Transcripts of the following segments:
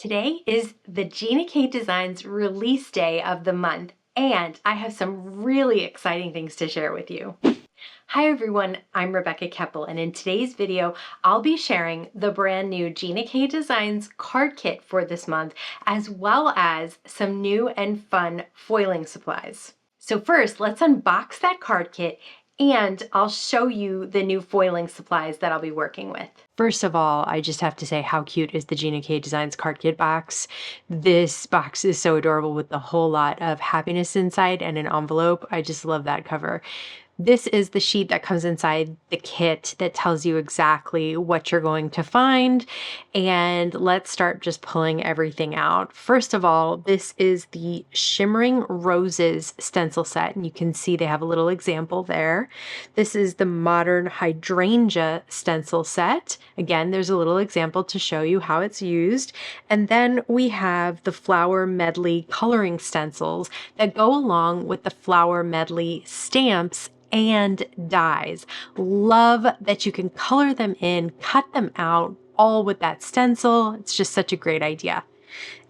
Today is the Gina K Designs release day of the month, and I have some really exciting things to share with you. Hi everyone, I'm Rebecca Keppel, and in today's video, I'll be sharing the brand new Gina K Designs card kit for this month, as well as some new and fun foiling supplies. So first, let's unbox that card kit and I'll show you the new foiling supplies that I'll be working with. First of all, I just have to say how cute is the Gina K Designs card kit box. This box is so adorable with a whole lot of happiness inside and an envelope. I just love that cover. This is the sheet that comes inside the kit that tells you exactly what you're going to find. And let's start just pulling everything out. First of all, this is the Shimmering Roses stencil set. And you can see they have a little example there. This is the Modern Hydrangea stencil set. Again, there's a little example to show you how it's used. And then we have the Flower Medley coloring stencils that go along with the Flower Medley stamps and dies. Love that you can color them in, cut them out, all with that stencil. It's just such a great idea.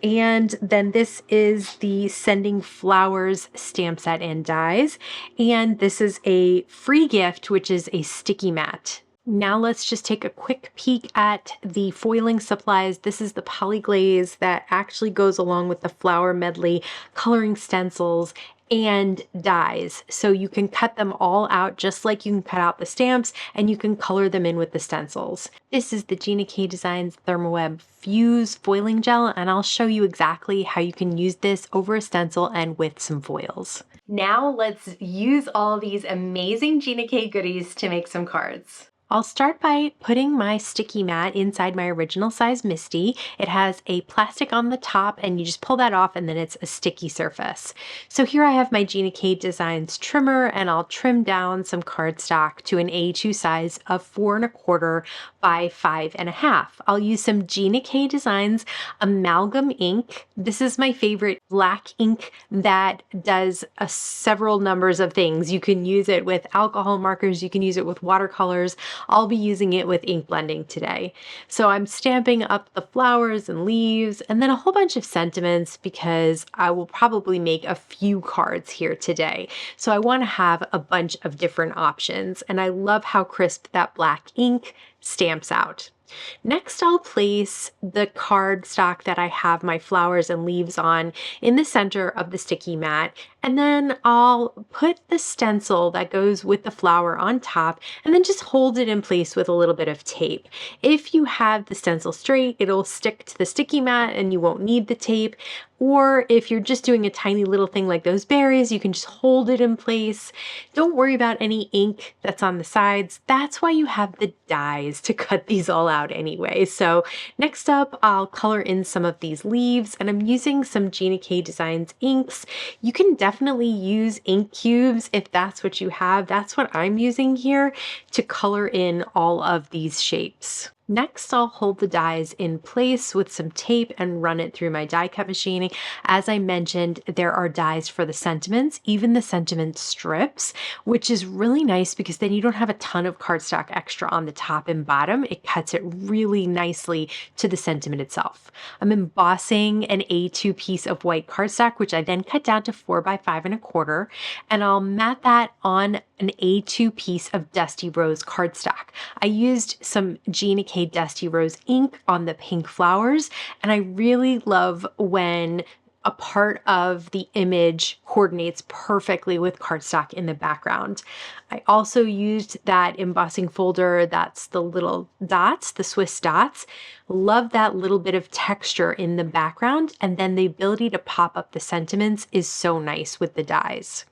And then this is the Sending Flowers stamp set and dies. And this is a free gift, which is a sticky mat. Now let's just take a quick peek at the foiling supplies. This is the poly glaze that actually goes along with the Flower Medley coloring stencils and dies. So you can cut them all out just like you can cut out the stamps, and you can color them in with the stencils. This is the Gina K Designs Thermoweb Fuse foiling gel, and I'll show you exactly how you can use this over a stencil and with some foils. Now let's use all these amazing Gina K goodies to make some cards. I'll start by putting my sticky mat inside my original size Misty. It has a plastic on the top and you just pull that off and then it's a sticky surface. So here I have my Gina K Designs trimmer and I'll trim down some cardstock to an A2 size of 4 1/4 by 5 1/2. I'll use some Gina K Designs Amalgam ink. This is my favorite black ink that does several numbers of things. You can use it with alcohol markers, you can use it with watercolors. I'll be using it with ink blending today. So I'm stamping up the flowers and leaves and then a whole bunch of sentiments because I will probably make a few cards here today. So I want to have a bunch of different options, and I love how crisp that black ink stamps out. Next, I'll place the cardstock that I have my flowers and leaves on in the center of the sticky mat, and then I'll put the stencil that goes with the flower on top and then just hold it in place with a little bit of tape. If you have the stencil straight, it'll stick to the sticky mat and you won't need the tape. Or if you're just doing a tiny little thing like those berries, you can just hold it in place. Don't worry about any ink that's on the sides. That's why you have the dies to cut these all out anyway. So next up, I'll color in some of these leaves, and I'm using some Gina K Designs inks. You can definitely use ink cubes if that's what you have. That's what I'm using here to color in all of these shapes. Next, I'll hold the dies in place with some tape and run it through my die cut machine. As I mentioned, there are dies for the sentiments, even the sentiment strips, which is really nice because then you don't have a ton of cardstock extra on the top and bottom. It cuts it really nicely to the sentiment itself. I'm embossing an A2 piece of white cardstock, which I then cut down to 4 by 5 1/4, and I'll mat that on an A2 piece of Dusty Rose cardstock. I used some Gina K Dusty Rose ink on the pink flowers, and I really love when a part of the image coordinates perfectly with cardstock in the background. I also used that embossing folder, that's the little dots, the Swiss dots. Love that little bit of texture in the background, and then the ability to pop up the sentiments is so nice with the dies.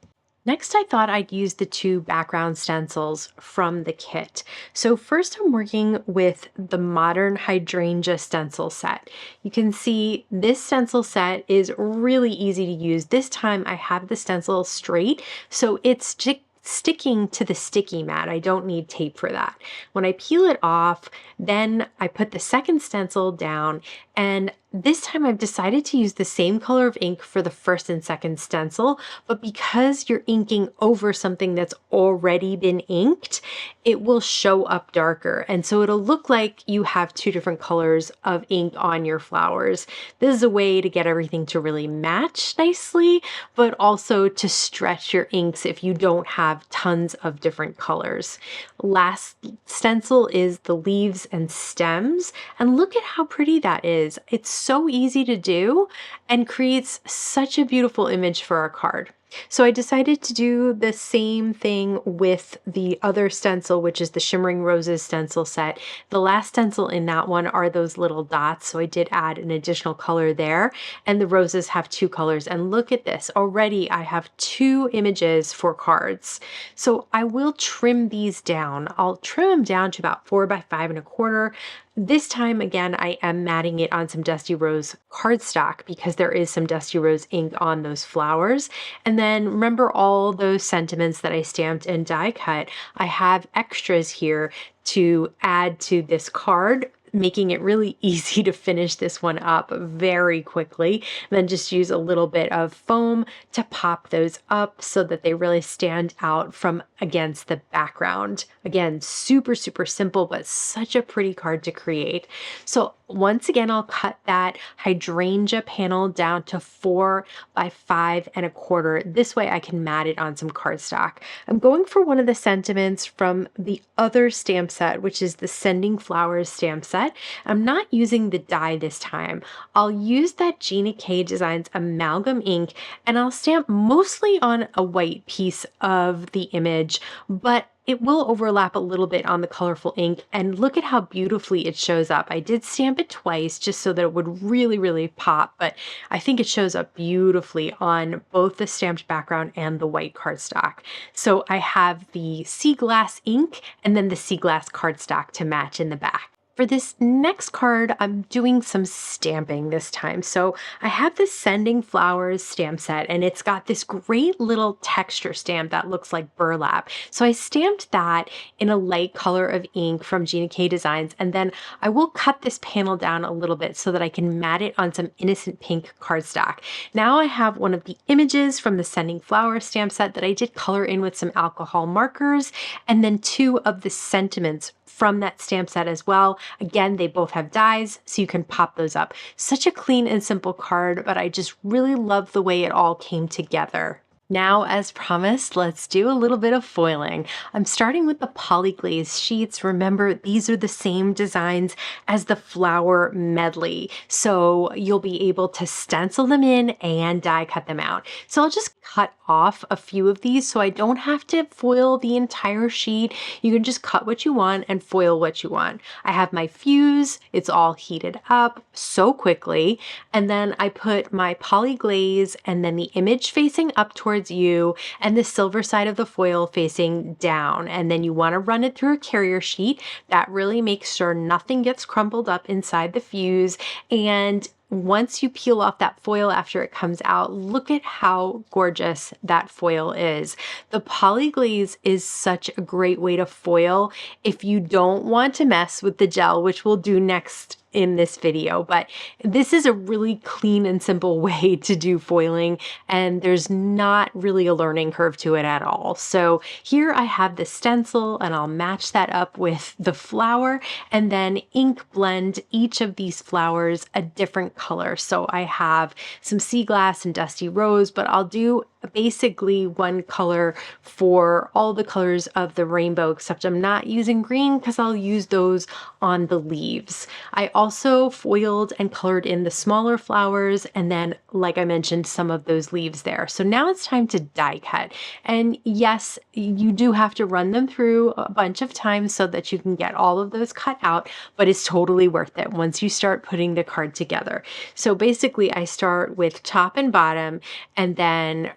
Next, I thought I'd use the 2 background stencils from the kit. So first I'm working with the Modern Hydrangea stencil set. You can see this stencil set is really easy to use. This time I have the stencil straight, so it's sticking to the sticky mat. I don't need tape for that. When I peel it off, then I put the second stencil down and This time I've decided to use the same color of ink for the first and second stencil, but because you're inking over something that's already been inked, it will show up darker. And so it'll look like you have two different colors of ink on your flowers. This is a way to get everything to really match nicely, but also to stretch your inks if you don't have tons of different colors. Last stencil is the leaves and stems, and look at how pretty that is. It's so easy to do and creates such a beautiful image for our card. So I decided to do the same thing with the other stencil, which is the Shimmering Roses stencil set. The last stencil in that one are those little dots, so I did add an additional color there, and the roses have two colors. And look at this, already I have two images for cards. So I will trim these down. I'll trim them down to about 4 by 5.25. This time, again, I am matting it on some Dusty Rose cardstock because there is some Dusty Rose ink on those flowers. And then remember all those sentiments that I stamped and die cut. I have extras here to add to this card, making it really easy to finish this one up very quickly. And then just use a little bit of foam to pop those up so that they really stand out from against the background. Again, super, super simple, but such a pretty card to create. So once again, I'll cut that hydrangea panel down to 4 by 5.25. This way I can mat it on some cardstock. I'm going for one of the sentiments from the other stamp set, which is the Sending Flowers stamp set. I'm not using the die this time. I'll use that Gina K Designs Amalgam ink, and I'll stamp mostly on a white piece of the image, but it will overlap a little bit on the colorful ink, and look at how beautifully it shows up. I did stamp it twice just so that it would really, really pop, but I think it shows up beautifully on both the stamped background and the white cardstock. So I have the sea glass ink and then the sea glass cardstock to match in the back. For this next card, I'm doing some stamping this time. So I have this Sending Flowers stamp set, and it's got this great little texture stamp that looks like burlap. So I stamped that in a light color of ink from Gina K Designs, and then I will cut this panel down a little bit so that I can mat it on some innocent pink cardstock. Now I have one of the images from the Sending Flowers stamp set that I did color in with some alcohol markers, and then two of the sentiments from that stamp set as well. Again, they both have dies, so you can pop those up. Such a clean and simple card, but I just really love the way it all came together. Now, as promised, let's do a little bit of foiling. I'm starting with the poly glaze sheets. Remember, these are the same designs as the flower medley, so you'll be able to stencil them in and die cut them out. So I'll just cut off a few of these so I don't have to foil the entire sheet. You can just cut what you want and foil what you want. I have my fuse. It's all heated up so quickly. And then I put my poly glaze and then the image facing up towards you and the silver side of the foil facing down. And then you want to run it through a carrier sheet. That really makes sure nothing gets crumpled up inside the fuse. And once you peel off that foil after it comes out, look at how gorgeous that foil is. The poly glaze is such a great way to foil if you don't want to mess with the gel, which we'll do next in this video, but this is a really clean and simple way to do foiling, and there's not really a learning curve to it at all. So here I have the stencil, and I'll match that up with the flower and then ink blend each of these flowers a different color. So I have some sea glass and dusty rose, but I'll do basically one color for all the colors of the rainbow, except I'm not using green because I'll use those on the leaves. I also foiled and colored in the smaller flowers, and then, like I mentioned, some of those leaves there. So now it's time to die cut. And yes, you do have to run them through a bunch of times so that you can get all of those cut out, but it's totally worth it once you start putting the card together. So basically I start with top and bottom, and then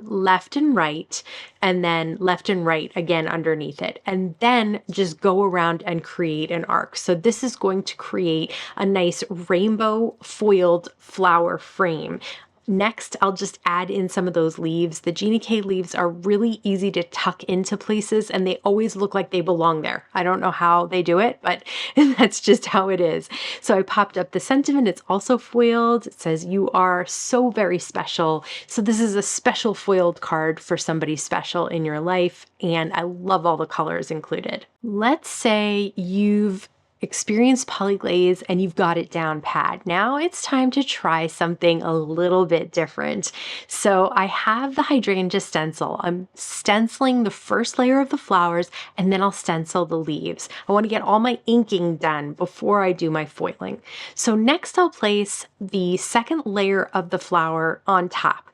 left and right, and then left and right again underneath it, and then just go around and create an arc. So this is going to create a nice rainbow foiled flower frame. Next, I'll just add in some of those leaves. The Gina K leaves are really easy to tuck into places and they always look like they belong there. I don't know how they do it, but that's just how it is. So I popped up the sentiment. It's also foiled. It says, "You are so very special." So this is a special foiled card for somebody special in your life. And I love all the colors included. Let's say you've experienced polyglaze and you've got it down pat. Now it's time to try something a little bit different. So I have the hydrangea stencil. I'm stenciling the first layer of the flowers and then I'll stencil the leaves. I want to get all my inking done before I do my foiling. So next I'll place the second layer of the flower on top.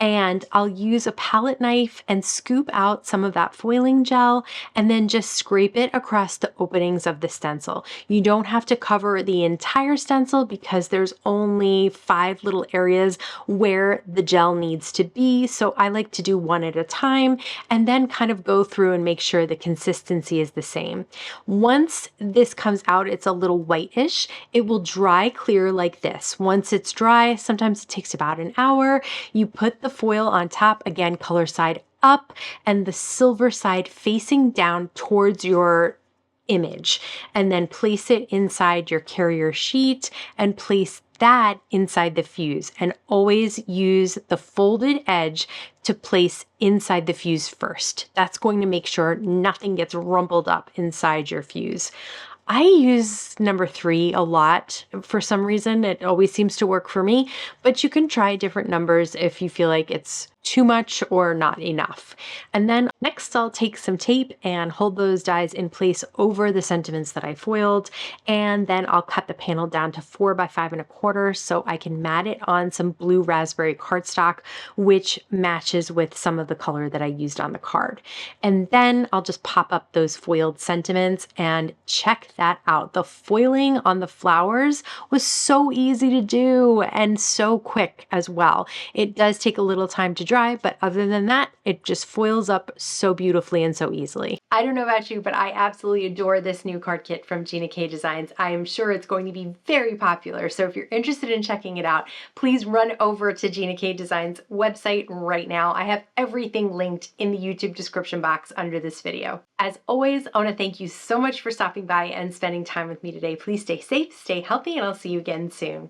And I'll use a palette knife and scoop out some of that foiling gel and then just scrape it across the openings of the stencil. You don't have to cover the entire stencil because there's only 5 little areas where the gel needs to be. So I like to do one at a time and then kind of go through and make sure the consistency is the same. Once this comes out, it's a little whitish. It will dry clear like this. Once it's dry, sometimes it takes about an hour. You put the foil on top, again, color side up, and the silver side facing down towards your image, and then place it inside your carrier sheet and place that inside the fuse, and always use the folded edge to place inside the fuse first. That's going to make sure nothing gets rumpled up inside your fuse. I use number 3 a lot. For some reason, it always seems to work for me, but you can try different numbers if you feel like it's too much or not enough. And then next I'll take some tape and hold those dies in place over the sentiments that I foiled. And then I'll cut the panel down to 4 by 5 1/4 so I can mat it on some blue raspberry cardstock, which matches with some of the color that I used on the card. And then I'll just pop up those foiled sentiments and check that out. The foiling on the flowers was so easy to do and so quick as well. It does take a little time to dry, but other than that, it just foils up so beautifully and so easily. I don't know about you, but I absolutely adore this new card kit from Gina K Designs. I am sure it's going to be very popular. So if you're interested in checking it out, please run over to Gina K Designs website right now. I have everything linked in the YouTube description box under this video. As always, I want to thank you so much for stopping by and spending time with me today. Please stay safe, stay healthy, and I'll see you again soon.